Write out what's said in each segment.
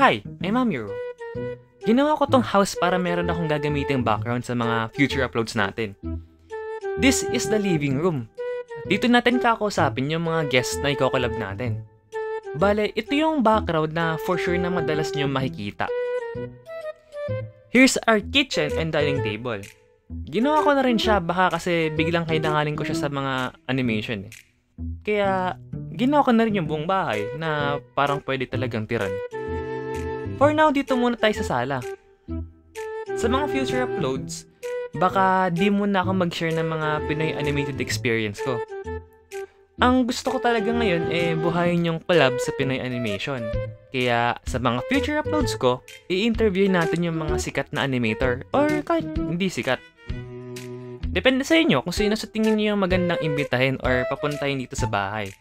Hi, I'm Amiro. Ginawa ko tong house para meron akong gagamiting background sa mga future uploads natin. This is the living room. Dito natin kakausapin yung mga guests na iko-collab natin. Bale, ito yung background na for sure na madalas nyo makikita. Here's our kitchen and dining table. Ginawa ko na rin siya baka kasi biglang kailanganin ko siya sa mga animation eh. Kaya, ginawa ko na rin yung buong bahay na parang pwede talagang tiran. For now, dito muna tayo sa sala. Sa mga future uploads, baka di muna ako mag-share ng mga Pinoy animated experience ko. Ang gusto ko talaga ngayon buhayin yung collab sa Pinoy animation. Kaya sa mga future uploads ko, i-interview natin yung mga sikat na animator or kahit hindi sikat. Depende sa inyo kung sino sa tingin niyo yung magandang imbitahin or papuntahin dito sa bahay.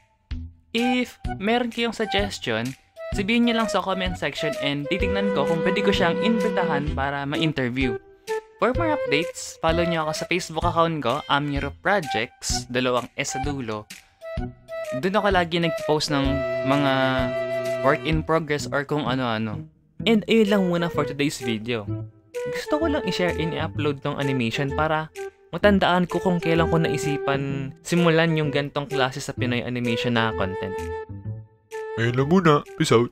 If meron kayong suggestion, sabihin niyo lang sa comment section and titignan ko kung pwede ko siyang imbitahan para ma-interview. For more updates, follow niyo ako sa Facebook account ko, Amiro Projects, 2 S sa dulo. Doon ako lagi nag-post ng mga work in progress or kung ano-ano. And ayun lang muna for today's video. Gusto ko lang i-share and i-upload tong animation para matandaan ko kung kailan ko naisipan simulan yung gantong klase sa Pinoy animation na content. Ayun lang muna. Peace out.